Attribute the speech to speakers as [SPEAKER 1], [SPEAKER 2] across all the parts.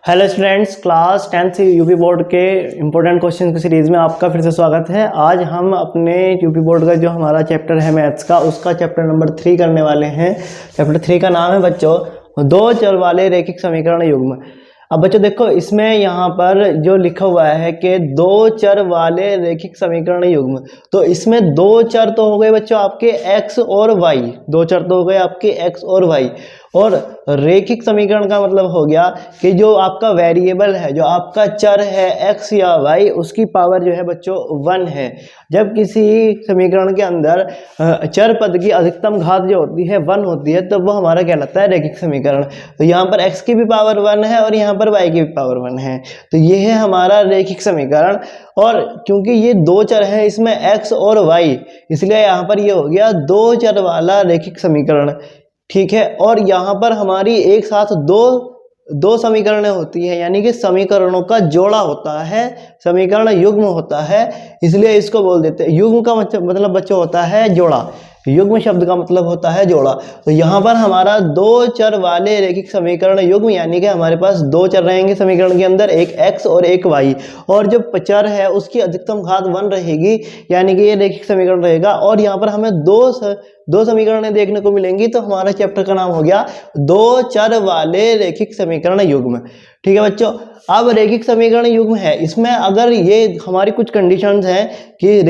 [SPEAKER 1] Hello students, class 10th UP board के important question की series में आपका फिर से स्वागत है। आज हम अपने यूपी बोर्ड का जो हमारा चैप्टर है मैथ्स का, उसका चैप्टर नंबर 3 करने वाले हैं। चैप्टर 3 का नाम है बच्चों दो चर वाले रैखिक समीकरण युग्म। अब बच्चों देखो, इसमें यहाँ पर जो लिखा हुआ है कि दो चर वाले रैखिक समीकरण युग्म, तो इसमें दो चर तो हो गए बच्चों आपके x और y, दो चर तो हो गए आपके x और y। और रैखिक समीकरण का मतलब हो गया कि जो आपका वेरिएबल है, जो आपका चर है x या y, उसकी पावर जो है बच्चों 1 है। जब किसी समीकरण के अंदर चर पद की अधिकतम घात जो होती है 1 होती है, तो वो हमारा कहलाता है रैखिक समीकरण। तो यहाँ पर x की भी पावर 1 है और यहाँ पर y की भी पावर 1 है, तो ये है हमारा रैखिक समीकरण। और क्योंकि ये दो चर है, इसमें x और y, इसलिए यहाँ पर ये हो गया दो चर वाला रैखिक समीकरण। ठीक है, और यहाँ पर हमारी एक साथ दो समीकरणें होती है, यानी कि समीकरणों का जोड़ा होता है, समीकरण युग्म होता है, इसलिए इसको बोल देते हैं। युग्म का मतलब बच्चों होता है जोड़ा, युग्म शब्द का मतलब होता है जोड़ा। तो यहाँ पर हमारा दो चर वाले रैखिक समीकरण युग्म, यानी कि हमारे पास दो चर रहेंगे समीकरण के अंदर, एक x और एक y, और जो चर है उसकी अधिकतम घात 1 रहेगी, यानी कि ये रैखिक समीकरण रहेगा। और यहाँ पर हमें दो समीकरणें देखने को मिलेंगी, तो हमारा चैप्टर का नाम हो गया दो चर वाले रैखिक समीकरण युग्म। ठीक है बच्चों, अब रैखिक समीकरण युग्म है, इसमें अगर ये हमारी कुछ कंडीशंस हैं कि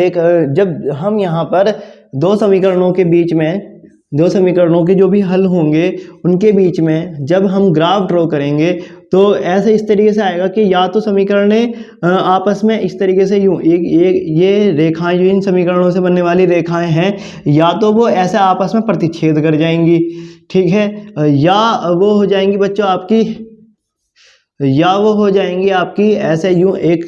[SPEAKER 1] जब हम यहाँ पर दो समीकरणों के बीच में, दो समीकरणों के जो भी हल होंगे उनके बीच में जब हम ग्राफ ड्रॉ करेंगे, तो ऐसे इस तरीके से आएगा कि या तो समीकरणें आपस में इस तरीके से यूं ये रेखाएं जो इन समीकरणों से बनने वाली रेखाएं हैं, या तो वो ऐसे आपस में प्रतिच्छेद कर जाएंगी, ठीक है, या वो हो जाएंगी बच्चों आपकी, या वो हो जाएंगी आपकी ऐसे यूं एक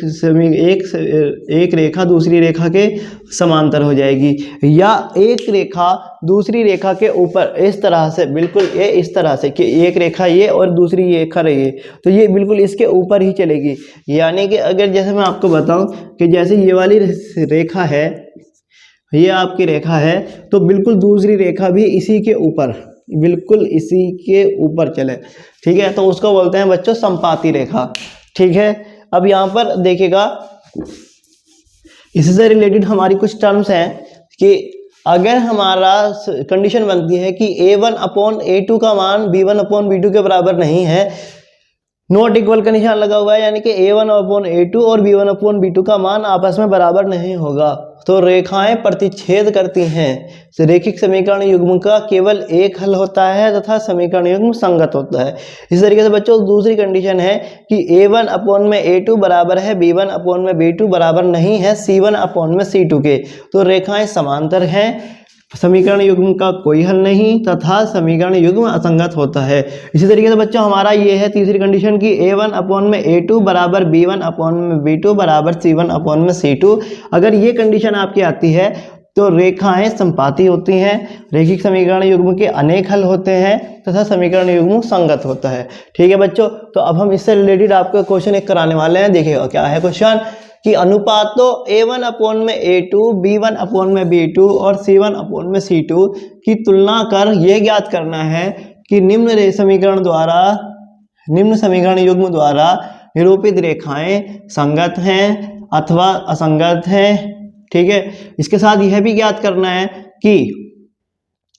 [SPEAKER 1] रेखा दूसरी रेखा के समांतर हो जाएगी, या एक रेखा दूसरी रेखा के ऊपर इस तरह से, बिल्कुल ये इस तरह से कि एक रेखा ये और दूसरी ये रेखा रही है, तो ये बिल्कुल इसके ऊपर ही चलेगी। यानी कि अगर जैसे मैं आपको बताऊं कि जैसे ये वाली रेखा है, ये आपकी रेखा है, तो बिल्कुल दूसरी रेखा भी इसी के ऊपर, बिल्कुल इसी के ऊपर चले, ठीक है, तो उसको बोलते हैं बच्चों संपाती रेखा। ठीक है, अब यहाँ पर देखिएगा, इससे रिलेटेड हमारी कुछ टर्म्स हैं कि अगर हमारा कंडीशन बनती है कि a1/a2 का मान b1/b2 के बराबर नहीं है, नॉट इक्वल का निशान लगा हुआ है, यानी कि a1/a2 और b1/b2 का मान आपस में बराबर नहीं होगा, तो रेखाएं प्रतिच्छेद करती हैं। तो रैखिक समीकरण युग्म का केवल एक हल होता है तथा समीकरण युग्म संगत होता है। इस तरीके से बच्चों दूसरी कंडीशन है कि a1/a2 बराबर है b1/b2 बराबर नहीं है c1/c2 के, तो रेखाएं समांतर हैं, समीकरण युग्म का कोई हल नहीं तथा समीकरण युग्म असंगत होता है। इसी तरीके से बच्चों हमारा ये है तीसरी कंडीशन कि a1/a2 बराबर b1/b2 बराबर c1/c2। अगर ये कंडीशन आपकी आती है तो रेखाएं संपाती होती हैं, रैखिक समीकरण युग्म के अनेक हल होते हैं तथा समीकरण युग्म संगत होता है। ठीक है बच्चों, तो अब हम इससे रिलेटेड आपको क्वेश्चन एक कराने वाले हैं। देखिएगा क्या है क्वेश्चन कि अनुपातों a1/a2, b1/b2 और c1/c2 की तुलना कर यह ज्ञात करना है कि निम्न समीकरण युग्म द्वारा निरूपित रेखाएं संगत हैं अथवा असंगत हैं। ठीक है, इसके साथ यह भी ज्ञात करना है कि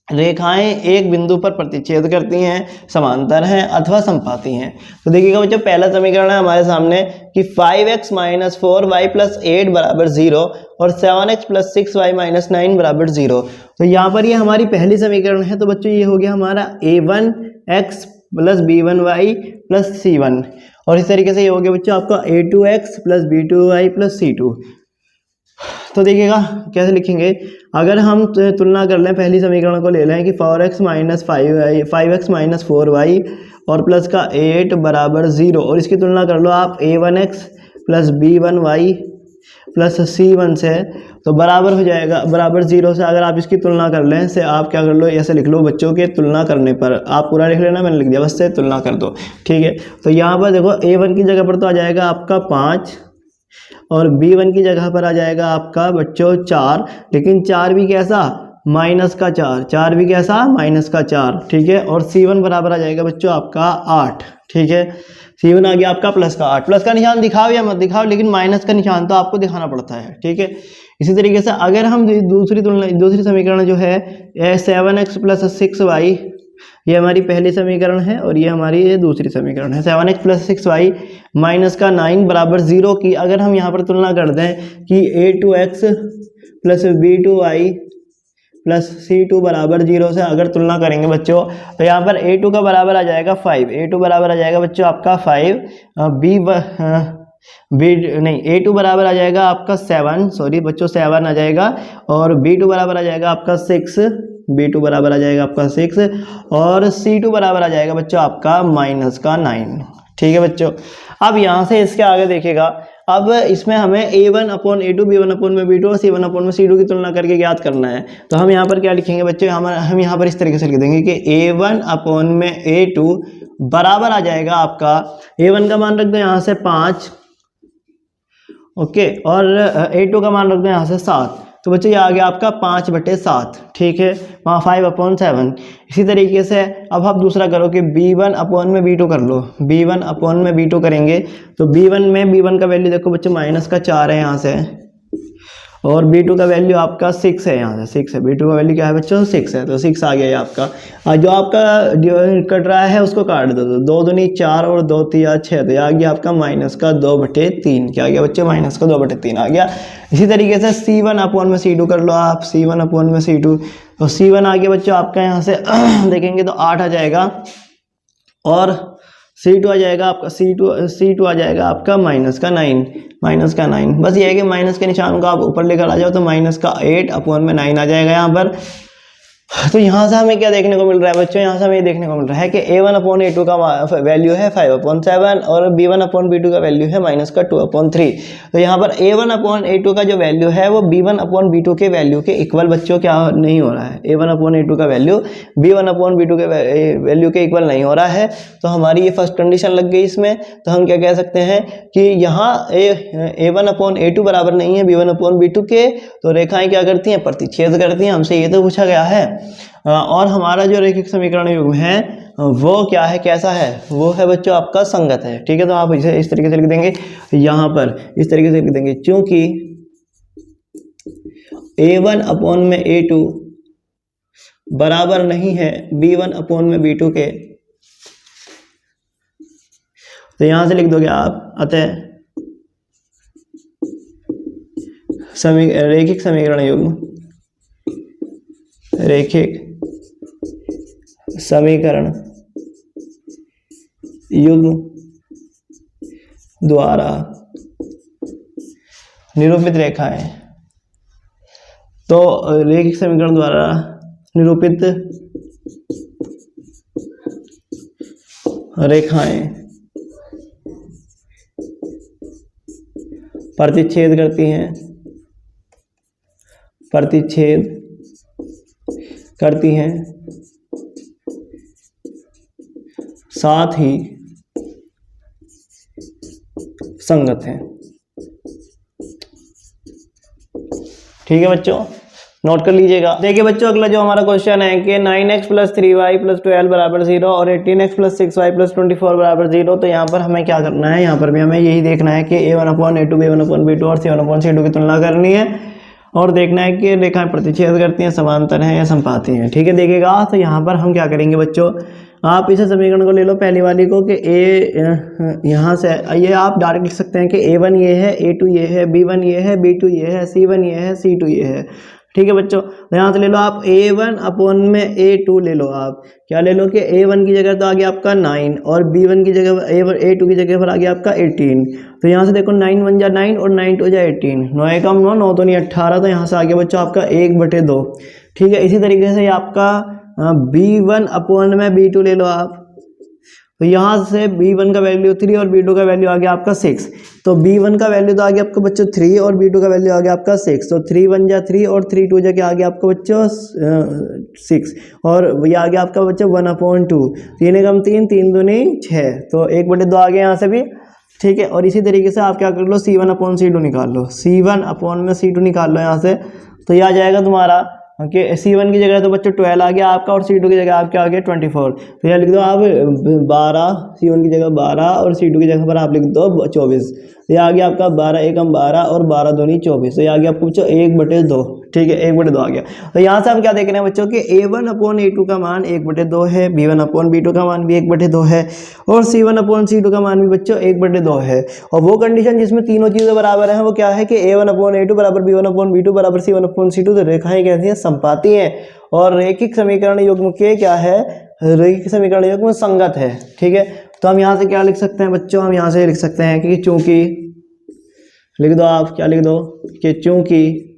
[SPEAKER 1] रेखाएं एक बिंदु पर प्रतिच्छेद करती हैं, समांतर हैं अथवा संपाती हैं। तो देखिएगा बच्चों, पहला समीकरण है हमारे सामने कि 5x - 4y + 8 बराबर 0 और 7x + 6y - 9 बराबर 0। तो यहाँ पर ये हमारी पहली समीकरण है, तो बच्चों ये हो गया हमारा a1x + b1y + c1, और इस तरीके से ये हो गया बच्चों आपका a2x + b2y + c2। तो देखिएगा कैसे लिखेंगे, अगर हम तुलना कर लें, पहली समीकरण को ले लें कि 4x - 5x - 4y और प्लस का 8 बराबर 0, और इसकी तुलना कर लो आप a1x + b1y + c1 से, तो बराबर हो जाएगा, बराबर 0 से अगर आप इसकी तुलना कर लें से, आप क्या कर लो, ऐसे लिख लो बच्चों के तुलना करने पर, आप पूरा लिख लेना, मैंने लिख दिया, बस से तुलना कर दो। ठीक है, तो यहाँ पर देखो a1 की जगह पर तो आ जाएगा आपका 5 और b1 की जगह पर आ जाएगा आपका बच्चों 4, लेकिन 4 भी कैसा, -4, 4 भी कैसा, -4। ठीक है, और c1 बराबर आ जाएगा बच्चों आपका 8। ठीक है, C1 आ गया आपका प्लस का 8, प्लस का निशान दिखाओ या मत दिखाओ, लेकिन माइनस का निशान तो आपको दिखाना पड़ता है, ठीक है। इसी तरीके से अगर हम दूसरी समीकरण जो है 7x + 6y, ये हमारी पहली समीकरण है और ये हमारी ये दूसरी समीकरण है। 7x + 6y माइनस का 9 बराबर 0 की अगर हम यहाँ पर तुलना कर दें कि a2x + b2y + c2 बराबर 0 से अगर तुलना करेंगे बच्चों, तो यहाँ पर a2 का बराबर आ जाएगा 5, a2 बराबर आ जाएगा बच्चों आपका 5, a2 बराबर आ जाएगा आपका 7, सॉरी बच्चों 7 आ जाएगा, और b2 बराबर आ जाएगा आपका 6, b2 बराबर आ जाएगा आपका 6, और c2 बराबर आ जाएगा बच्चों आपका -9, ठीक है बच्चों। अब यहाँ से इसके आगे देखिएगा, अब इसमें हमें a1/a2, b1/b2 और c1/c2 की तुलना करके ज्ञात करना है। तो हम यहाँ पर क्या लिखेंगे बच्चों, हम यहाँ पर इस तरीके से लिख देंगे कि a1/a2 बराबर आ जाएगा आपका, a1 का मान रख दो यहाँ से 5, ओके, और a2 का मान रख दो यहाँ से 7, तो बच्चों ये आ गया आपका 5/7, ठीक है, वहाँ 5/7। इसी तरीके से अब आप दूसरा करो कि b1/b2 कर लो, b1/b2 करेंगे तो b1 का वैल्यू देखो बच्चों -4 है यहाँ से, और b2 का वैल्यू आपका 6 है, यहाँ से 6 है, b2 का वैल्यू क्या है बच्चों 6 है, तो 6 आ गया ये आपका। और जो आपका कट रहा है उसको काट दो, तो 2 दूनी 4 और 2 3 6, तो ये आ गया आपका -2/3, क्या आ गया बच्चों -2/3 आ गया। इसी तरीके से c1/c2 कर लो आप, c1/c2, तो c1 आ गया बच्चों आपका यहाँ से देखेंगे तो 8 आ जाएगा, और c2 आ जाएगा आपका c2 आ जाएगा आपका -9। बस ये है कि माइनस के निशान को आप ऊपर लेकर आ जाओ तो -8/9 आ जाएगा यहाँ पर। तो यहाँ से हमें क्या देखने को मिल रहा है बच्चों, यहाँ से हमें ये देखने को मिल रहा है कि a1/a2 का वैल्यू है 5/7 और b1/b2 का वैल्यू है -2/3। तो यहाँ पर a1/a2 का जो वैल्यू है वो b1/b2 के वैल्यू के इक्वल बच्चों क्या नहीं हो रहा है, a1/a2 का वैल्यू b1/b2 के वैल्यू के इक्वल नहीं हो रहा है। तो हमारी ये फर्स्ट कंडीशन लग गई इसमें। तो हम क्या कह सकते हैं कि यहाँ a1/a2 बराबर नहीं है b1/b2 के, तो रेखाएं क्या करती हैं, प्रतिच्छेद करती हैं, हमसे ये तो पूछा गया है। और हमारा जो रैखिक समीकरण युग्म है वो क्या है, कैसा है, वो है बच्चों आपका संगत है, ठीक है। तो आप इसे इस तरीके से लिख देंगे, यहाँ पर इस तरीके से लिख देंगे, क्योंकि a1/a2 बराबर नहीं है b1/b2 के, तो यहां से लिख दोगे आप, अतः रैखिक समीकरण युग्म, रैखिक समीकरण युग्म द्वारा निरूपित रेखाएं, तो रैखिक समीकरण द्वारा निरूपित रेखाएं प्रतिच्छेद करती हैं, साथ ही संगत हैं, ठीक है बच्चों, नोट कर लीजिएगा। देखिए बच्चों अगला जो हमारा क्वेश्चन है कि 9x + 3y + 12 बराबर 0 और 18x + 6y + 24 बराबर 0। तो यहाँ पर हमें क्या करना है, यहाँ पर भी हमें यही देखना है कि a1/a2, b1/b2 और c1/c2 की तुलना करनी है और देखना है कि रेखाएं प्रतिच्छेद करती हैं, समांतर हैं या समपाती हैं, ठीक है। देखिएगा तो यहाँ पर हम क्या करेंगे बच्चों, आप इसे समीकरण को ले लो पहली वाली को कि यहाँ से ये आप डायरेक्ट लिख सकते हैं कि a1 ये है, a2 ये है, b1 ये है, b2 ये है, c1 ये है, c2 ये है, ठीक है बच्चों। तो यहाँ से ले लो आप a1/a2 ले लो, आप क्या ले लो कि a1 की जगह तो आ गया आपका 9 और b1 की जगह a2 की जगह पर आ गया आपका 18। तो यहाँ से देखो 9 1 जा 9 और 9 2 जा 18, 9 एकम 9, 9 तो नहीं 18, तो यहाँ से आ गया बच्चों आपका 1/2, ठीक है। इसी तरीके से आपका b1/b2 ले लो आप, तो यहाँ से b1 का वैल्यू 3 और b2 का वैल्यू आ गया आपका 6। तो b1 का वैल्यू तो आ गया आपका बच्चों 3 और b2 का वैल्यू आ गया आपका 6। तो 3 1 जा 3 और 3 2 जा क्या आ गया आपका बच्चों 6, और ये आ गया आपका बच्चों 1/2, 3 एकम 3, 3 दूनी 6, तो 1/2 आ गया यहाँ से भी, ठीक है। और इसी तरीके से आप क्या कर लो, c1/c2 निकाल लो, c1/c2 निकाल लो यहाँ से, तो ये आ जाएगा तुम्हारा ओके। C1 की जगह तो बच्चों 12 आ गया आपका, और C2 की जगह आपका आ गया 24। तो यहाँ लिख दो आप 12, C1 की जगह 12 और C2 की जगह पर आप लिख दो 24। ये आ गया आपका 12 एकम 12 और 12 दूनी 24। तो ये आ गया आपको बच्चों 1/2। ठीक है, 1/2 आ गया। तो यहाँ से हम क्या देख रहे हैं बच्चों कि A1/A2 का मान 1/2 है, B1/B2 का मान भी 1/2 है, और C1/C2 का मान भी बच्चों 1/2 है। और वो कंडीशन जिसमें तीनों चीजें बराबर हैं वो क्या है कि A1/A2 बराबर B1/B2 बराबर C1/C2। तो रेखाएं कैसी हैं? समपाती हैं। और रैखिक समीकरण युग्म के क्या है? रैखिक समीकरण युग्म संगत है। ठीक है, तो हम यहाँ से क्या लिख सकते हैं बच्चों? हम यहाँ से लिख सकते हैं कि चूंकि, लिख दो आप, क्या लिख दो कि चूंकि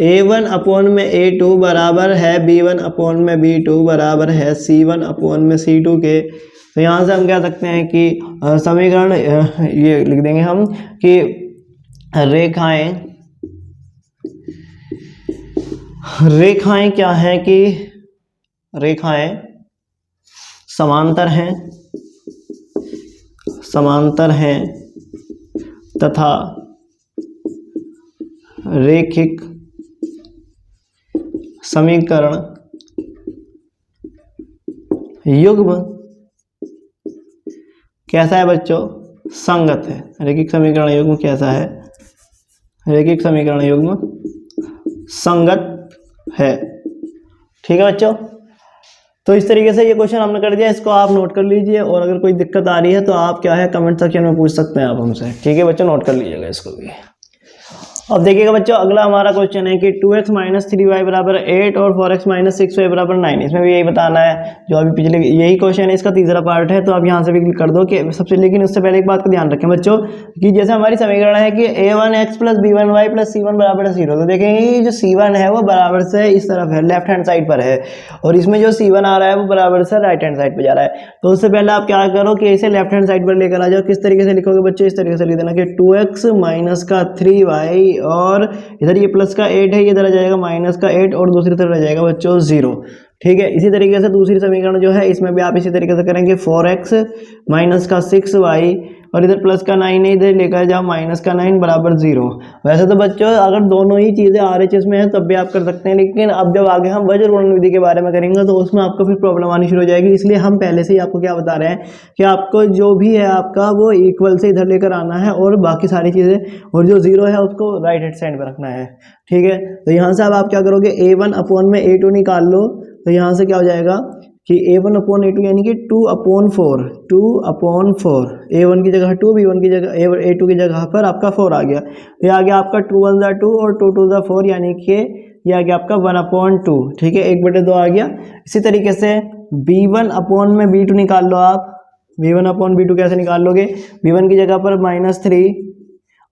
[SPEAKER 1] A1/A2 बराबर है B1/B2 बराबर है C1/C2 के। तो यहाँ से हम कह सकते हैं कि समीकरण ये लिख देंगे हम कि रेखाएं क्या है कि रेखाएं समांतर हैं तथा रैखिक समीकरण युग्म कैसा है बच्चों? संगत है। रैखिक समीकरण युग्म कैसा है? रैखिक समीकरण युग्म संगत है। ठीक है बच्चों, तो इस तरीके से ये क्वेश्चन हमने कर दिया, इसको आप नोट कर लीजिए, और अगर कोई दिक्कत आ रही है तो आप क्या है कमेंट सेक्शन में पूछ सकते हैं आप हमसे। ठीक है बच्चों, नोट कर लीजिएगा इसको भी। अब देखिएगा बच्चों, अगला हमारा क्वेश्चन है कि 2x - 3y बराबर 8 और 4x - 6y बराबर 9। इसमें भी यही बताना है जो अभी पिछले, यही क्वेश्चन है, इसका तीसरा पार्ट है। तो आप यहाँ से भी क्लिक कर दो कि सबसे, लेकिन उससे पहले एक बात का ध्यान रखें बच्चों कि जैसे हमारी समीकरण है कि A1x + B1y + C1 बराबर 0। तो देखेंगे जो C1 है वो बराबर से इस तरफ है, लेफ्ट हैंड साइड पर है, और इसमें जो C1 आ रहा है वो बराबर से राइट हैंड साइड पर जा रहा है। तो उससे पहले आप क्या करो कि इसे लेफ्ट हैंड साइड पर लेकर आ जाओ। किस तरीके से लिखोगे बच्चों? इस तरीके से लिख देना कि 2x - 3y, और इधर ये प्लस का 8 है, ये इधर आ जाएगा माइनस का 8, और दूसरी तरफ आ जाएगा बच्चों 0। ठीक है, इसी तरीके से दूसरी समीकरण जो है इसमें भी आप इसी तरीके से करेंगे 4x - 6y, और इधर प्लस का 9 है, इधर लेकर जाओ माइनस का 9 बराबर 0। वैसे तो बच्चों अगर दोनों ही चीज़ें RHS में है तब भी आप कर सकते हैं, लेकिन अब जब आगे हम वज्र गुणन विधि के बारे में करेंगे तो उसमें आपको फिर प्रॉब्लम आनी शुरू हो जाएगी। इसलिए हम पहले से ही आपको क्या बता रहे हैं कि आपको जो भी है आपका वो इक्वल से इधर लेकर आना है, और बाकी सारी चीज़ें, और जो 0 है उसको राइट हैंड साइड पर रखना है। ठीक है, तो यहाँ से अब आप क्या करोगे? A1/A2 निकाल लो। तो यहाँ से क्या हो जाएगा कि A1/A2 यानी कि 2/4, 2/4। A1 की जगह 2, B1 की जगह A2 की जगह पर आपका 4 आ गया। तो ये आ गया आपका 2 1 2 और 2 2 4, यानी कि ये आ गया आपका 1/2। ठीक है, 1/2 आ गया। इसी तरीके से B1/B2 निकाल लो आप। B1/B2 कैसे निकाल लोगे? B1 की जगह पर -3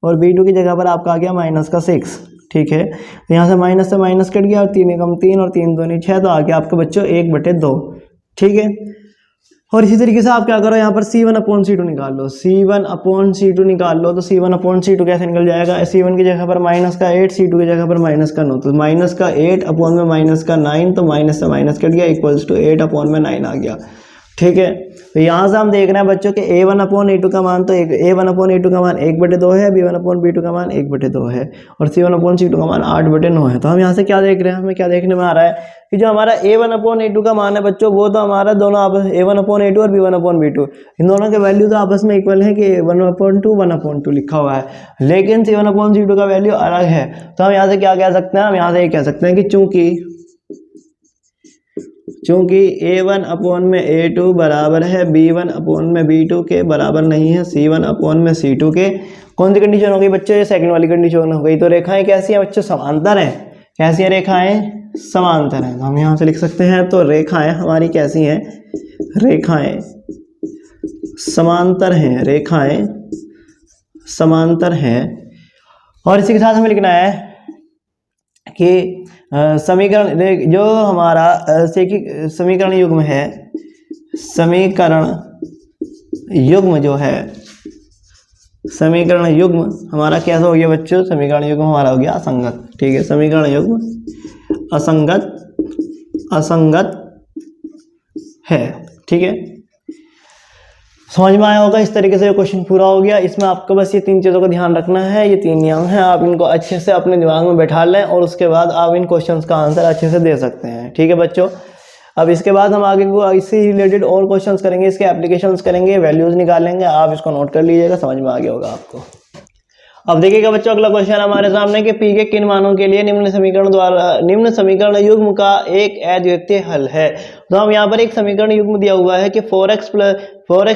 [SPEAKER 1] और B2 की जगह पर आपका आ गया -6। ठीक है, तो यहाँ से माइनस से माइनस कट गया, और 3 एकम 3 और 3 दूनी 6, तो आ गया आपके बच्चों 1/2। ठीक है, और इसी तरीके से आप क्या करो, यहाँ पर C1/C2 निकाल लो। C1/C2 निकाल लो। तो C1/C2 कैसे निकल जाएगा? C1 की जगह पर -8, C2 की जगह पर -9। तो -8/-9, तो माइनस से माइनस कट गया, इक्वल्स टू 8/9 आ गया। ठीक है, तो यहाँ से हम देख रहे हैं बच्चों के A1/A2 का मान, तो A1/A2 का मान 1/2 है, B1/B2 का मान 1/2 है, और C1/C2 का मान 8/9 है। तो हम यहाँ से क्या देख रहे हैं? हमें क्या देखने में आ रहा है कि जो हमारा A1/A2 का मान है बच्चों, वो तो हमारा दोनों आपस A1/A2 और B1/B2 इन दोनों के वैल्यू तो आपस में इक्वल है कि 1/2 1/2 लिखा हुआ है, लेकिन C1/C2 का वैल्यू अलग है। तो हम यहाँ से क्या कह सकते हैं? हम यहाँ से ये कह सकते हैं कि चूंकि A1/A2 बराबर है B1/B2 के बराबर नहीं है C1/C2 के। कौन सी कंडीशन हो गई बच्चों? ये सेकंड वाली कंडीशन हो गई। तो रेखाएं कैसी हैं बच्चों? समांतर हैं। कैसी हैं रेखाएं? समांतर हैं। हम यहाँ से लिख सकते हैं, तो रेखाएं हमारी कैसी हैं? रेखाएं समांतर हैं। रेखाएं समांतर हैं। और इसी के साथ हमें लिखना है कि समीकरण जो हमारा समीकरण युग्म है, समीकरण युग्म जो है, समीकरण युग्म हमारा कैसा हो गया बच्चों? समीकरण युग्म हमारा हो गया असंगत। ठीक है, समीकरण युग्म असंगत है। ठीक है, समझ में आया होगा। इस तरीके से क्वेश्चन पूरा हो गया। इसमें आपको बस ये 3 चीज़ों का ध्यान रखना है, ये 3 नियम हैं, आप इनको अच्छे से अपने दिमाग में बैठा लें और उसके बाद आप इन क्वेश्चंस का आंसर अच्छे से दे सकते हैं। ठीक है बच्चों। अब इसके बाद हम आगे को इससे रिलेटेड और क्वेश्चंस करेंगे, इसके एप्लीकेशंस करेंगे, वैल्यूज निकालेंगे। आप इसको नोट कर लीजिएगा, समझ में आ गया होगा आपको। अब देखिएगा बच्चों, अगला क्वेश्चन हमारे सामने कि पी के किन मानों के लिए निम्न समीकरण युग्म का एक अद्वितीय हल है। तो हम यहाँ पर एक समीकरण युग्म दिया हुआ है कि 4x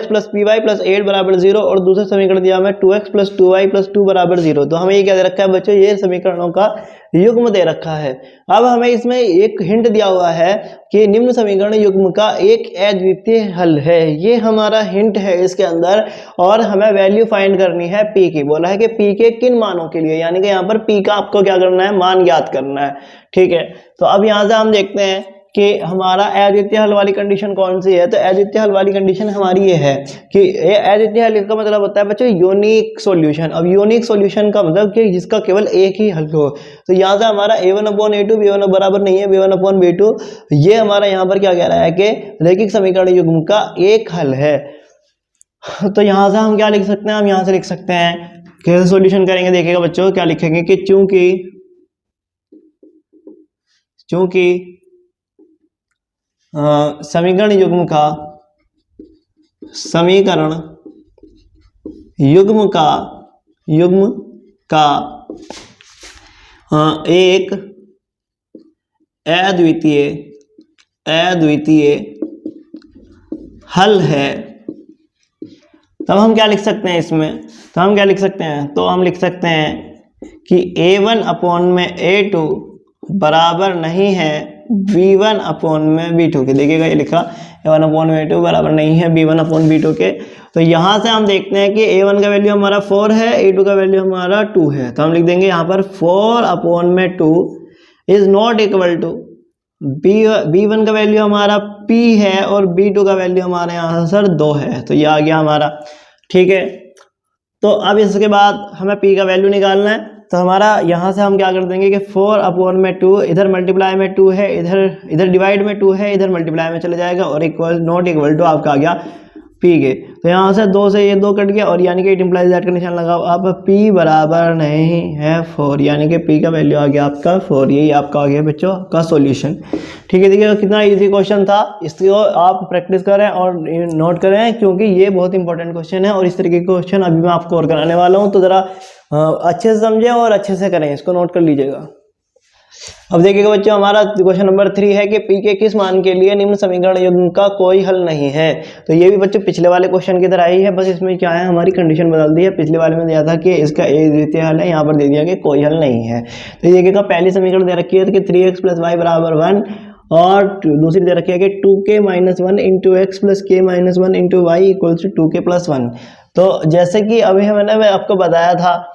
[SPEAKER 1] plus P Y plus 8 बराबर 0 और दूसरा समीकरण दिया हमें 2x प्लस 2y प्लस 2 बराबर 0। तो हमें ये क्या दे रखा है बच्चों, ये समीकरणों का युग्म दे रखा है। अब हमें इसमें एक हिंट दिया हुआ है कि निम्न समीकरण युग्म का एक अद्वितीय हल है, ये हमारा हिंट है इसके अंदर। और हमें वैल्यू फाइंड करनी है पी की। बोला है कि पी के किन मानों के लिए, यानी कि यहाँ पर पी का आपको क्या करना है, मान ज्ञात करना है। ठीक है, तो अब यहाँ से हम देखते हैं कि हमारा अद्वितीय हल वाली कंडीशन कौन सी है। तो अद्वितीय हल वाली कंडीशन हमारी ये है कि अद्वितीय हल का मतलब होता है बच्चों यूनिक सॉल्यूशन। अब यूनिक सॉल्यूशन का मतलब कि जिसका केवल एक ही हल हो। तो यहाँ से हमारा a1/a2 b1 बराबर नहीं है b1/b2, ये हमारा यहाँ पर क्या कह रहा है कि रैखिक समीकरण युग्म का एक हल है। तो यहाँ से हम क्या लिख सकते हैं, हम यहाँ से लिख सकते हैं, कैसे सॉल्यूशन करेंगे देखिएगा बच्चों, क्या लिखेंगे कि चूंकि समीकरण युग्म का एक अद्वितीय हल है। तब हम क्या लिख सकते हैं इसमें, तो हम क्या लिख सकते हैं, तो हम लिख सकते हैं कि a1/a2 बराबर नहीं है b1/b2 के। देखिएगा ये लिखा a1/a2 बराबर नहीं है b1/b2 के। तो यहाँ से हम देखते हैं कि a1 का वैल्यू हमारा 4 है, a2 का वैल्यू हमारा 2 है। तो हम लिख देंगे यहाँ पर 4/2 is not equal to b1 का वैल्यू हमारा p है और b2 का वैल्यू हमारे यहाँ सर 2 है। तो ये आ गया हमारा। ठीक है, तो अब इसके बाद हमें p का वैल्यू निकालना है। तो हमारा यहाँ से हम क्या कर देंगे कि 4/2, इधर मल्टीप्लाई में 2 है, इधर डिवाइड में 2 है, इधर मल्टीप्लाई में चले जाएगा और नॉट इक्वल टू आपका आ गया पी के। तो यहाँ से 2 से ये 2 कट गया और यानी कि इट इम्प्लाइज दैट का निशान लगाओ। अब p बराबर नहीं है 4, यानी कि p का वैल्यू आ गया आपका 4। यही आपका आ गया बच्चों का सॉल्यूशन। ठीक है, देखिए कितना इजी क्वेश्चन था। इसको आप प्रैक्टिस करें और नोट करें, क्योंकि ये बहुत इंपॉर्टेंट क्वेश्चन है और इस तरीके के क्वेश्चन अभी मैं आपको और कराने वाला हूँ। तो ज़रा अच्छे से समझें और अच्छे से करें, इसको नोट कर लीजिएगा। अब देखिएगा बच्चों, हमारा क्वेश्चन नंबर 3 है कि पी के किस मान के लिए निम्न समीकरण युग्म का कोई हल नहीं है। तो ये भी बच्चों पिछले वाले क्वेश्चन की तरह ही है, बस इसमें क्या है, हमारी कंडीशन बदल दी है। पिछले वाले में दिया था कि इसका अद्वितीय हल है, यहाँ पर दे दिया कि कोई हल नहीं है। तो ये देखिएगा, पहली समीकरण दे रखी है कि 3x + y बराबर 1 और दूसरी दे रखी है कि 2k - 1 × x + k - 1 × y = 2k + 1। तो जैसे कि अभी मैंने आपको बताया था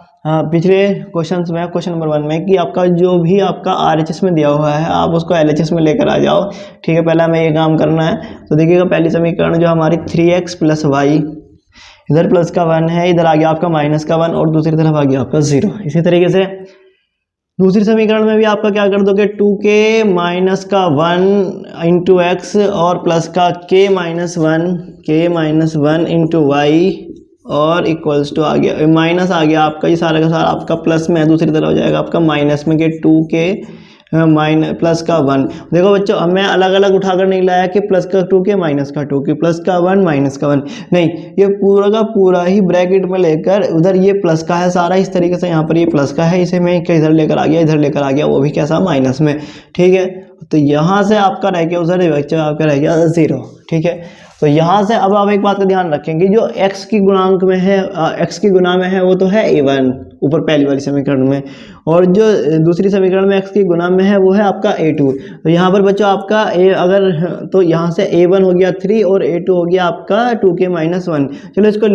[SPEAKER 1] पिछले क्वेश्चन में, क्वेश्चन नंबर 1 में, कि आपका जो भी आपका RHS में दिया हुआ है आप उसको LHS में लेकर आ जाओ। ठीक है, पहला हमें ये काम करना है। तो देखिएगा, पहली समीकरण जो हमारी 3x + y, इधर प्लस का 1 है, इधर आ गया आपका माइनस का 1 और दूसरी तरफ आ गया आपका 0। इसी तरीके से दूसरी समीकरण में भी आपका क्या कर दोगे, 2k - 1 × x और प्लस का k - 1 × y और इक्वल्स टू आ गया माइनस आ गया आपका, ये सारा का सारा आपका प्लस में है, दूसरी तरफ हो जाएगा आपका माइनस में कि 2k प्लस का 1। देखो बच्चों, अब मैं अलग अलग उठाकर नहीं लाया कि प्लस का 2k माइनस का 2k, प्लस का 1 माइनस का 1, नहीं, ये पूरा का पूरा ही ब्रैकेट में लेकर उधर ये प्लस का है सारा, इस तरीके से यहाँ पर ये प्लस का है, इसे मैं इधर लेकर आ गया, इधर लेकर आ गया, वो भी कैसा माइनस में। ठीक है, तो यहाँ से आपका रह गया उधर बच्चों आपका रह गया 0। ठीक है, तो यहाँ से अब आप एक बात का ध्यान रखेंगे, जो x की गुणांक में है, x की गुना में है, वो तो है a1 ऊपर पहली वाली समीकरण में, और जो दूसरी समीकरण में x की गुना में है वो है आपका a2। तो यहाँ पर बच्चों आपका अगर तो यहाँ से a1 हो गया 3 और a2 हो गया आपका 2k - 1। चलो इसको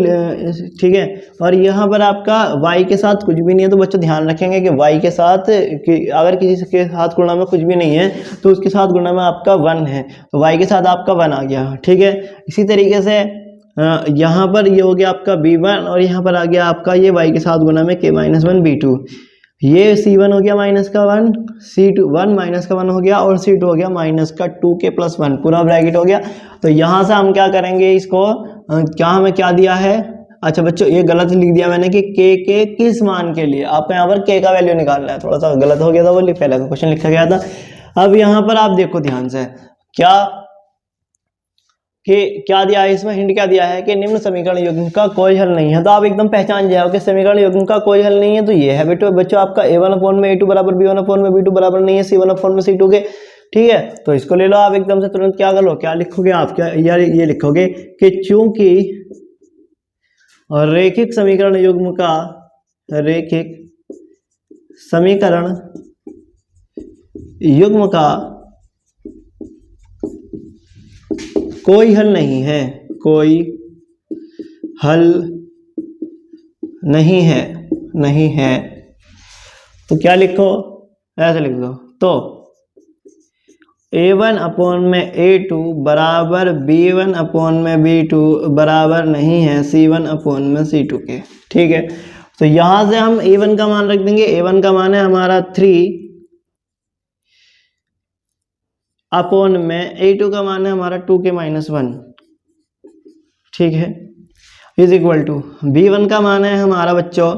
[SPEAKER 1] ठीक है, और यहाँ पर आपका y के साथ कुछ भी नहीं है, तो बच्चों ध्यान रखेंगे कि y के साथ अगर किसी के साथ गुणा में कुछ भी नहीं है तो उसके साथ गुणा में आपका 1 है, तो y के साथ आपका 1 आ गया। ठीक है, इसी तरीके से यहाँ पर ये हो गया आपका b1 और यहाँ पर आ गया आपका ये y के साथ गुना में k - 1 b2। ये C1 हो गया माइनस का 1, C2 1 माइनस का 1 हो गया, और C2 हो गया माइनस का 2k प्लस 1, पूरा ब्रैकेट हो गया। तो यहाँ से हम क्या करेंगे इसको, क्या हमें क्या दिया है, अच्छा बच्चों ये गलत लिख दिया मैंने कि k के किस मान के लिए, आपको यहाँ पर k का वैल्यू निकालना है, थोड़ा सा गलत हो गया था वो पहले का क्वेश्चन लिखा गया था। अब यहाँ पर आप देखो ध्यान से, क्या कि क्या दिया है इसमें, हिंट क्या दिया है कि निम्न समीकरण युग्म का कोई हल नहीं है। तो आप एकदम पहचान जाओ कि समीकरण युग्म का कोई हल नहीं है, तो ये है बच्चों आपका a1 अपॉन में a2 बराबर b1 अपॉन में b2 बराबर नहीं है c1 अपॉन में c2 के। ठीक है, तो इसको ले लो आप एकदम से तुरंत, क्या कर लो, क्या लिखोगे आप, क्या यार ये लिखोगे कि चूंकि रैखिक समीकरण युग्म का, रैखिक समीकरण युग्म का कोई हल नहीं है, कोई हल नहीं है, नहीं है, तो क्या लिखो, ऐसे लिख दो। तो a1 अपॉन में a2 बराबर b1 अपॉन में b2 बराबर नहीं है c1 अपॉन में c2 के। ठीक है, तो यहां से हम a1 का मान रख देंगे, a1 का मान है हमारा 3 अपॉन में a2 का मान है हमारा 2k माइनस 1। ठीक है, इज इक्वल टू b1 का मान है हमारा बच्चों,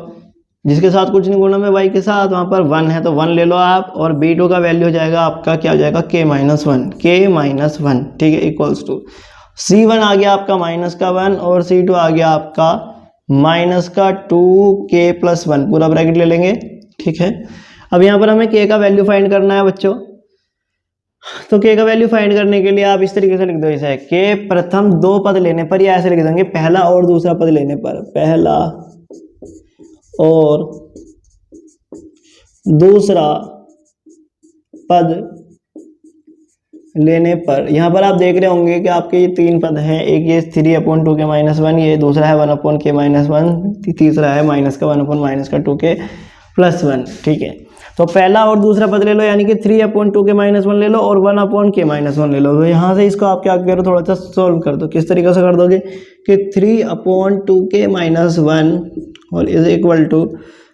[SPEAKER 1] जिसके साथ कुछ नहीं गुणा में y के साथ, वहां पर 1 है तो 1 ले लो आप, और b2 का वैल्यू हो जाएगा आपका, क्या हो जाएगा, k माइनस 1, k माइनस 1। ठीक है, इक्वल्स टू c1 आ गया आपका माइनस का 1, और c2 आ गया आपका माइनस का 2k प्लस 1, पूरा ब्रैकेट ले लेंगे। ठीक है, अब यहाँ पर हमें k का वैल्यू फाइंड करना है बच्चों, तो k का वैल्यू फाइंड करने के लिए आप इस तरीके से लिख दो, इसे k प्रथम दो पद लेने पर, या ऐसे लिख देंगे पहला और दूसरा पद लेने पर, पहला और दूसरा पद लेने पर। यहाँ पर आप देख रहे होंगे कि आपके ये 3 पद हैं, एक ये 3 अपॉन 2k माइनस 1, ये दूसरा है 1 अपॉन k माइनस 1, तीसरा है माइनस का 1 अपॉन माइनस का 2k प्लस 1। ठीक है, तो पहला और दूसरा पद ले लो, यानी कि 3 अपॉन 2k माइनस 1 ले लो और 1 अपॉन k माइनस 1 ले लो। तो यहाँ से इसको आप क्या करो, थोड़ा सा सोल्व कर दो। किस तरीके से कर दोगे कि 3 अपॉन 2k माइनस 1 और इज इक्वल टू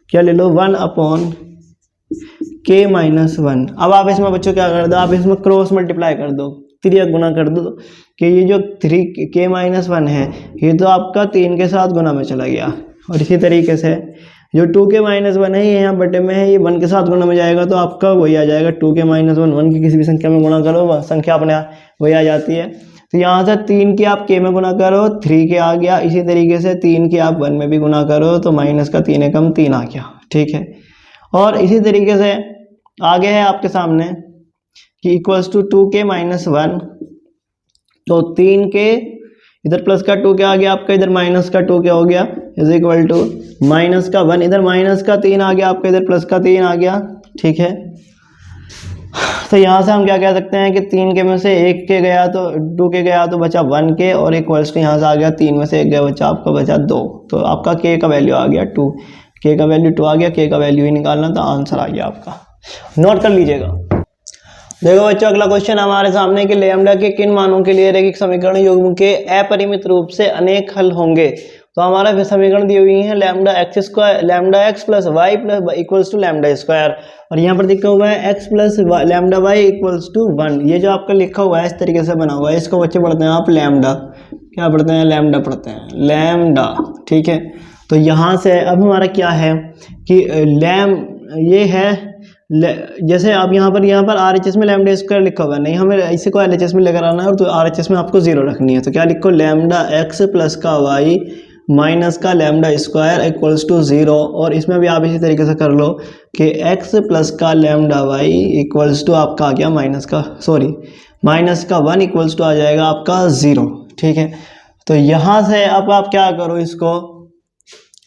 [SPEAKER 1] क्या ले लो, 1 अपॉन k माइनस 1। अब आप इसमें बच्चों क्या कर दो, आप इसमें क्रॉस मल्टीप्लाई कर दो, त्रिया गुना कर दो, कि ये जो 3k माइनस 1 है ये तो आपका 3 के साथ गुना में चला गया, और इसी तरीके से जो 2k माइनस 1 है ये यहाँ बटे में है, ये 1 के साथ गुना में जाएगा, तो आपका वही आ जाएगा 2k माइनस 1, 1 की किसी भी संख्या में गुना करो संख्या अपने वही आ जाती है। तो यहाँ से 3 की आप k में गुना करो, 3k आ गया, इसी तरीके से 3 की आप 1 में भी गुना करो, तो माइनस का 3 एकम 3 आ गया। ठीक है, और इसी तरीके से आगे है आपके सामने कि इक्वल्स टू 2k माइनस 1, तो 3k इधर प्लस का 2k आ गया आपका, इधर माइनस का 2k हो गया, इज इक्वल टू माइनस का 1, इधर माइनस का 3 आ गया आपका, इधर प्लस का 3 आ गया। ठीक है, तो यहाँ से हम क्या कह सकते हैं कि 3k में से 1k गया तो 2k गया तो बचा 1k, और इक्वल्स टू यहाँ से आ गया 3 में से 1 गया बचा आपका बचा 2, तो आपका k का वैल्यू आ गया 2, k का वैल्यू 2 आ गया, k का वैल्यू ही निकालना था, आंसर आ गया आपका। नोट कर लीजिएगा। देखो बच्चों अगला क्वेश्चन हमारे सामने कि लैम्डा के किन मानों के लिए रैखिक समीकरण युग्म के अपरिमित रूप से अनेक हल होंगे। तो हमारा समीकरण दी हुई है lambda x square, lambda x plus y plus equals to lambda square, और यहाँ पर लिखा हुआ है x plus lambda y equals to 1। ये जो आपका लिखा हुआ है इस तरीके से बना हुआ है, इसको बच्चे पढ़ते हैं आप लैम्डा, क्या पढ़ते हैं, लैम्डा पढ़ते हैं, लैम्डा। ठीक है, तो यहाँ से अब हमारा क्या है कि ये है जैसे आप यहाँ पर RHS में लैम्डा स्क्वायर लिखा हुआ है, नहीं हमें इसे को LHS में लेकर आना है, और तो RHS में आपको 0 रखनी है, तो क्या लिखो, लैम्डा एक्स प्लस का वाई माइनस का लैम्डा स्क्वायर इक्वल्स टू 0, और इसमें भी आप इसी तरीके से कर लो कि x प्लस का लैम्डा वाई इक्वल्स टू आपका आ गया माइनस का 1 इक्वल्स टू आ जाएगा आपका 0। ठीक है, तो यहाँ से अब आप क्या करो इसको,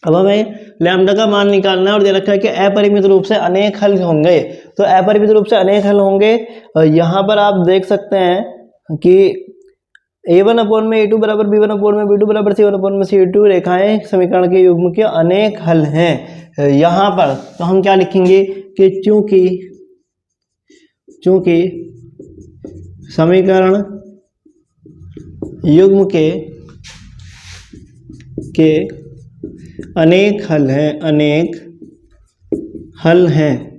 [SPEAKER 1] अब हमें लैम्डा का मान निकालना है, और दे रखा है कि अपरिमित रूप से अनेक हल होंगे। तो अपरिमित रूप से अनेक हल होंगे, यहाँ पर आप देख सकते हैं कि a1 अपॉन में a2 बराबर b1 अपॉन में b2 बराबर c1 अपॉन में c2 रेखाएं समीकरण के युग्म के अनेक हल हैं यहाँ पर। तो हम क्या लिखेंगे कि चूंकि समीकरण युग्म के अनेक हल हैं, अनेक हल हैं।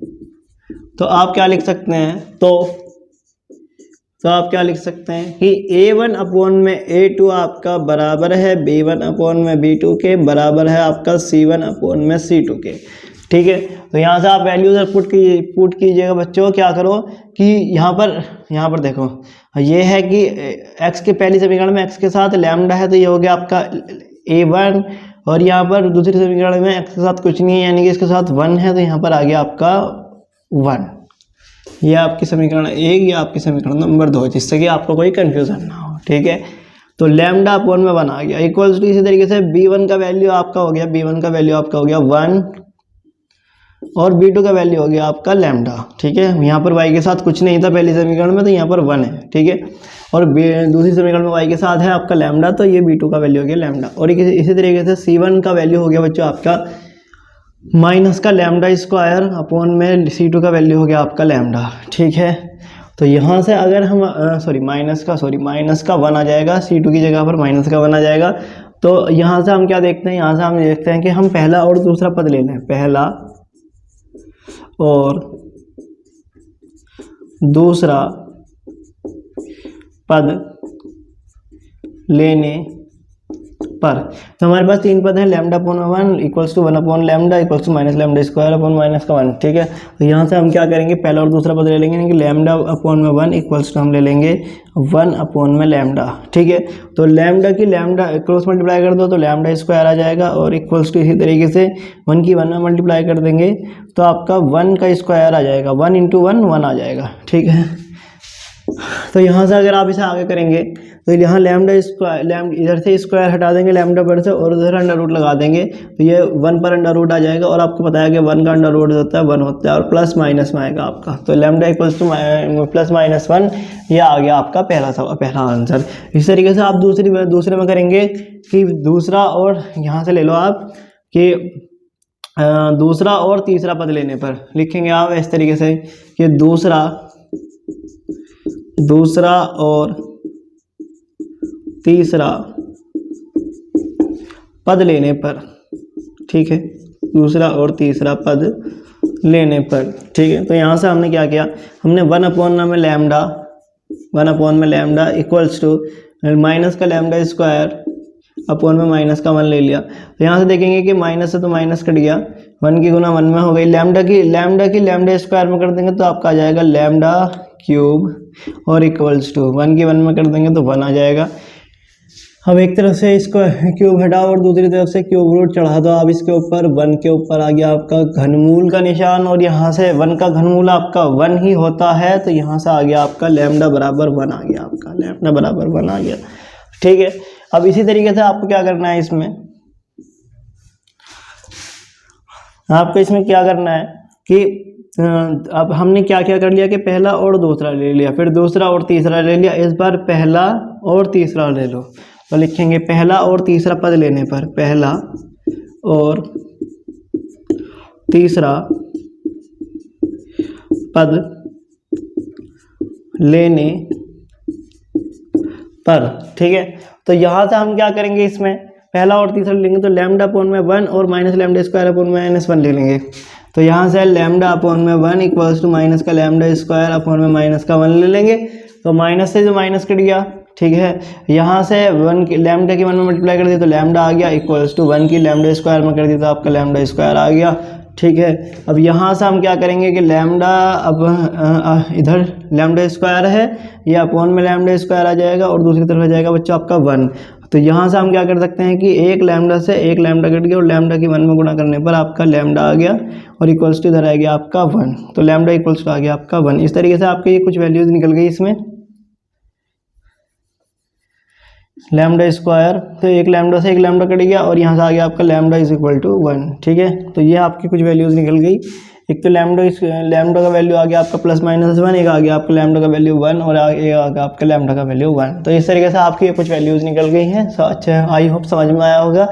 [SPEAKER 1] तो आप क्या लिख सकते हैं, तो आप क्या लिख सकते हैं कि A1 अपॉन में A2 आपका बराबर है B1 अपॉन में B2 के, बराबर है आपका C1 अपॉन में C2 के। ठीक है, तो यहाँ से आप वैल्यूज पुट कीजिएगा बच्चों। क्या करो कि यहाँ पर देखो, ये है कि x के पहली समीकरण में x के साथ लैम्डा है, तो ये हो गया आपका A1, और यहाँ पर दूसरी समीकरण में x के साथ कुछ नहीं है, यानी कि इसके साथ 1 है, तो यहाँ पर आ गया आपका 1। ये आपकी समीकरण 1, ये आपकी समीकरण नंबर 2, जिससे कि आपको कोई कंफ्यूजन ना हो। ठीक है, तो लैम्डा अपॉन में 1 आ गया, इक्वल्स टू इसी तरीके से B1 का वैल्यू आपका हो गया, B1 का वैल्यू आपका हो गया 1, और B2 का वैल्यू हो गया आपका लैम्डा। ठीक है, यहाँ पर y के साथ कुछ नहीं था पहली समीकरण में, तो यहाँ पर 1 है। ठीक है, और दूसरी समीकरण में y के साथ है आपका लैम्डा, तो ये B2 का वैल्यू हो गया लैम्डा। और इसी तरीके से C1 का वैल्यू हो गया बच्चों आपका माइनस का लैम्डा स्क्वायर अपॉन में C2 का वैल्यू हो गया आपका लैम्डा। ठीक है, तो यहाँ से अगर हम माइनस का 1 आ जाएगा, C2 की जगह पर माइनस का 1 आ जाएगा। तो यहाँ से हम क्या देखते हैं, यहाँ से हम देखते हैं कि हम पहला और दूसरा पद ले लें, पहला और दूसरा पद लेने पर, तो हमारे पास 3 पद हैं, lambda upon 1 equals to 1 upon lambda equals to minus lambda square upon minus का 1। ठीक है, तो यहाँ से हम क्या करेंगे, पहला और दूसरा पद ले लेंगे, यानी कि लैम्डा अपॉन में 1 इक्वल्स टू हम ले लेंगे 1 अपॉन में लैम्डा। ठीक है, तो लैम्डा की लैम्डा क्रॉस मल्टीप्लाई कर दो तो लैम्डा स्क्वायर आ जाएगा, और इक्वल्स टू इसी तरीके से 1 की 1 में मल्टीप्लाई कर देंगे तो आपका 1 का स्क्वायर आ जाएगा, 1 इंटू 1 आ जाएगा। ठीक है, तो यहाँ से अगर आप इसे आगे करेंगे तो यहाँ लैम्डा इधर से स्क्वायर हटा देंगे लैम्डा पर से, और उधर अंडर रूट लगा देंगे, तो ये 1 पर अंडर रूट आ जाएगा, और आपको पता है कि 1 का अंडर रूट होता है 1 होता है, और प्लस माइनस में आएगा आपका, तो lambda equals two plus minus 1, ये आ गया आपका पहला आंसर। इस तरीके से आप दूसरे में करेंगे कि दूसरा, और यहाँ से ले लो आप कि दूसरा और तीसरा पद लेने पर लिखेंगे आप इस तरीके से कि दूसरा और तीसरा पद लेने पर। ठीक है, दूसरा और तीसरा पद लेने पर। ठीक है, तो यहाँ से हमने क्या किया, हमने 1 अपॉन में लैम्डा इक्वल्स टू माइनस का लैम्डा स्क्वायर अपॉन में माइनस का 1 ले लिया। तो यहाँ से देखेंगे कि माइनस से तो माइनस कट गया, 1 की गुना 1 में हो गई, लैम्डा की लैम्डा स्क्वायर में कर देंगे तो आपका आ जाएगा लैम्डा क्यूब, और इक्वल्स टू 1 की 1 में कर देंगे तो 1 आ जाएगा। अब एक तरफ से इसको क्यूब हटाओ और दूसरी तरफ से क्यूब रूट चढ़ा दो आप इसके ऊपर, 1 के ऊपर आ गया आपका घनमूल का निशान, और यहाँ से 1 का घनमूल आपका 1 ही होता है, तो यहाँ से आ गया आपका लैम्डा बराबर 1 आ गया, आपका लैम्डा बराबर 1 आ गया। ठीक है, अब इसी तरीके से आपको क्या करना है, आपको इसमें क्या करना है कि अब हमने क्या क्या कर लिया कि पहला और दूसरा ले लिया, फिर दूसरा और तीसरा ले लिया, इस बार पहला और तीसरा ले लो। तो लिखेंगे पहला और तीसरा पद लेने पर, पहला और तीसरा पद लेने पर। ठीक है, तो यहाँ से हम क्या करेंगे, इसमें पहला और तीसरा लेंगे तो लैम्डा अपॉन में 1 और माइनस लैम्डा स्क्वायर अपॉन में -1 ले लेंगे। तो यहाँ से लैम्डा अपॉन में 1 इक्वल्स टू माइनस का लैम्डा स्क्वायर अपॉन में माइनस का 1 ले लेंगे, तो माइनस से जो माइनस कट गया। ठीक है, यहाँ से 1 की लैम्डा की 1 में मल्टीप्लाई कर दिया तो लैम्डा आ गया, इक्वल्स टू 1 की लैम्डा स्क्वायर में कर दिया तो आपका लैम्डा स्क्वायर आ गया। ठीक है, अब यहाँ से हम क्या करेंगे कि लैम्डा, अब इधर लैम्डा स्क्वायर है, ये अपॉन में लैम्डा स्क्वायर आ जाएगा, और दूसरी तरफ आ जाएगा बच्चों आपका 1। तो यहाँ से हम क्या कर सकते हैं कि एक लैम्डा से एक लैम्डा कट गया, और लैम्डा की 1 में गुणा करने पर आपका लैम्डा आ गया, और इक्वल्स टू इधर आ गया आपका 1, तो लैम्डा इक्वल्स टू आ गया आपका 1। इस तरीके से आपके ये कुछ वैल्यूज निकल गई इसमें, लैम्डा स्क्वायर, तो एक लैम्डा से एक लैम्डा कट गया, और यहाँ से आ गया आपका लैम्डा इज इक्वल टू 1। ठीक है, तो ये आपकी कुछ वैल्यूज निकल गई। एक तो लैम्डा का वैल्यू आ गया आपका प्लस माइनस 1, एक आ गया आपका लैम्डा का वैल्यू 1, और एक आ गया आपका लैम्डा का वैल्यू 1। तो इस तरीके से आपकी कुछ वैल्यूज निकल गई हैं। अच्छा, आई होप समझ में आया होगा।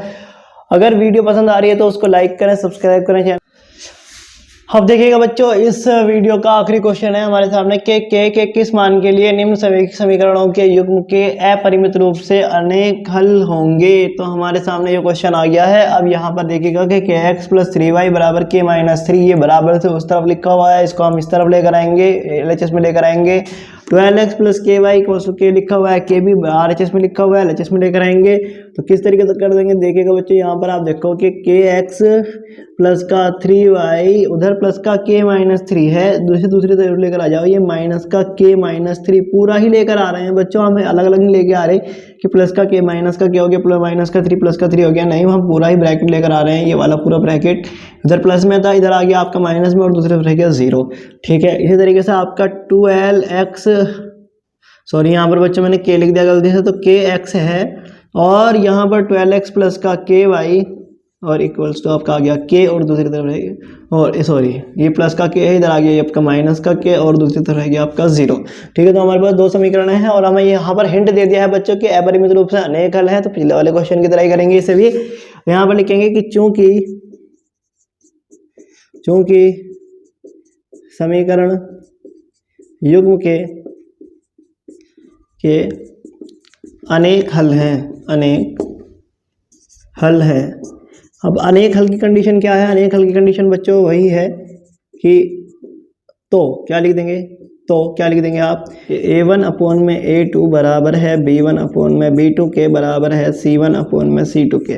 [SPEAKER 1] अगर वीडियो पसंद आ रही है तो उसको लाइक करें, सब्सक्राइब करें चैनल। अब देखिएगा बच्चों, इस वीडियो का आखिरी क्वेश्चन है हमारे सामने के किस मान के लिए निम्न समीकरणों के युग्म के अपरिमित रूप से अनेक हल होंगे। तो हमारे सामने ये क्वेश्चन आ गया है। अब यहाँ पर देखिएगा कि kx + 3y बराबर k - 3, ये बराबर से उस तरफ लिखा हुआ है, इसको हम इस तरफ लेकर आएंगे, LHS में लेकर आएंगे। 12x + ky = k लिखा हुआ है, k भी RHS में लिखा हुआ है, LHS में लेकर आएंगे। तो किस तरीके से कर देंगे, देखिएगा बच्चों, यहाँ पर आप देखो कि kx प्लस का 3y उधर प्लस का k - 3 है, दूसरी तरफ लेकर आ जाओ, ये माइनस का k - 3 पूरा ही लेकर आ रहे हैं बच्चों, हमें अलग अलग नहीं लेके आ रहे कि प्लस का k माइनस का क्या हो गया, प्लस माइनस का 3 प्लस का 3 हो गया, नहीं, हम पूरा ही ब्रैकेट लेकर आ रहे हैं। ये वाला पूरा ब्रैकेट इधर प्लस में था, इधर आ गया आपका माइनस में और दूसरी तरफ रह गया 0। ठीक है, इसी तरीके से आपका 12x, सॉरी यहाँ पर बच्चों मैंने k लिख दिया गलती से, तो kx है और यहाँ पर 12x प्लस का ky और इक्वल्स टू आपका आ गया k और दूसरी तरफ रहेगी, और सॉरी ये प्लस का k है, इधर आ गया ये आपका माइनस का k और दूसरी तरफ रहेगी आपका 0। ठीक है, तो हमारे पास दो समीकरण हैं और हमें यहाँ पर हिंट दे दिया है बच्चों के अपरिमित रूप से अनेक हल हैं। तो पिछले वाले क्वेश्चन की तरह ही करेंगे इसे भी। यहाँ पर लिखेंगे कि चूंकि समीकरण युग्म के अनेक हल हैं। अब अनेक हल की कंडीशन क्या है, अनेक हल की कंडीशन बच्चों वही है कि तो क्या लिख देंगे आप, a1/a2 बराबर है b1/b2 के बराबर है c1/c2 के।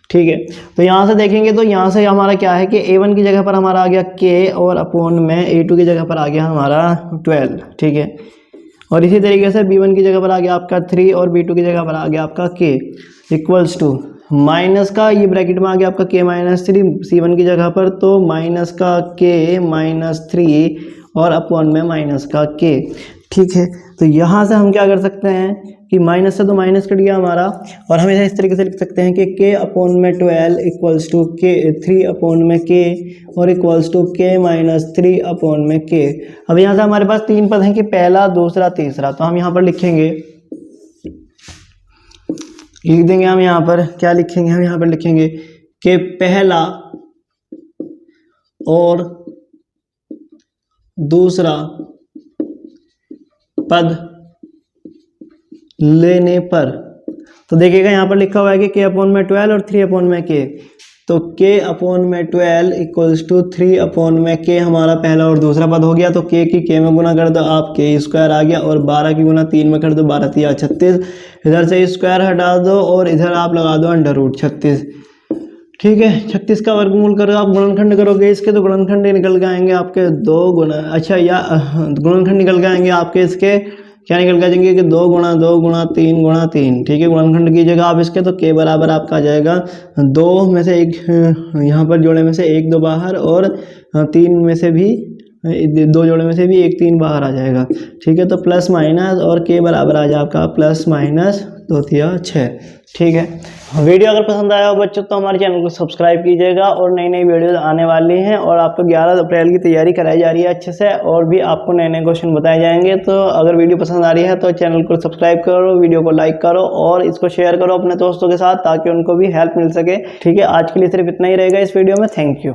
[SPEAKER 1] ठीक है, तो यहाँ से देखेंगे तो यहाँ से हमारा क्या है कि a1 की जगह पर हमारा आ गया k और अपॉन में a2 की जगह पर आ गया हमारा 12। ठीक है, और इसी तरीके से b1 की जगह पर आ गया आपका 3 और b2 की जगह पर आ गया आपका k इक्वल्स टू माइनस का, ये ब्रैकेट में आ गया आपका k - 3 c1 की जगह पर, तो माइनस का k - 3 और अपॉन में माइनस का k। ठीक है, तो यहाँ से हम क्या कर सकते हैं कि माइनस से तो माइनस कट गया हमारा, और हम इसे इस तरीके से लिख सकते हैं कि k/12 equals to k 3/k और इक्वल्स टू k - 3/k। अब यहाँ से हमारे पास तीन पद हैं कि पहला, दूसरा, तीसरा, तो हम यहाँ पर लिख देंगे हम यहाँ पर क्या लिखेंगे, हम यहाँ पर लिखेंगे कि पहला और दूसरा पद लेने पर, तो देखिएगा यहाँ पर लिखा हुआ है कि k/12 और 3/k, तो k/12 इक्वल्स टू 3/k हमारा पहला और दूसरा पद हो गया। तो k की k में गुना कर दो आप, k² आ गया, और 12 की गुना 3 में कर दो, 12 3 36, इधर से स्क्वायर हटा दो और इधर आप लगा दो √36। ठीक है, 36 का वर्गमूल करो, आप गुणनखंड करोगे इसके, तो गुणनखंड निकल के आएंगे आपके गुणनखंड निकल के आएंगे आपके इसके, क्या निकल के जाएंगे कि 2 गुणा 2 गुणा 3 गुणा 3। ठीक है, गुणनखंड कीजिएगा आप इसके, तो k बराबर आपका आ जाएगा 2 में से 1 यहाँ पर जोड़े में से 1 2 बाहर, और 3 में से भी 2 जोड़े में से भी 1 3 बाहर आ जाएगा। ठीक है, तो प्लस माइनस और k बराबर आ जाए आपका +-2 3 6। ठीक है, वीडियो अगर पसंद आया हो बच्चों तो हमारे चैनल को सब्सक्राइब कीजिएगा, और नई नई वीडियोस आने वाली हैं, और आपको 11 अप्रैल की तैयारी कराई जा रही है अच्छे से, और भी आपको नए नए क्वेश्चन बताए जाएंगे। तो अगर वीडियो पसंद आ रही है तो चैनल को सब्सक्राइब करो, वीडियो को लाइक करो और इसको शेयर करो अपने दोस्तों के साथ, ताकि उनको भी हेल्प मिल सके। ठीक है, आज के लिए सिर्फ इतना ही रहेगा इस वीडियो में। Thank you.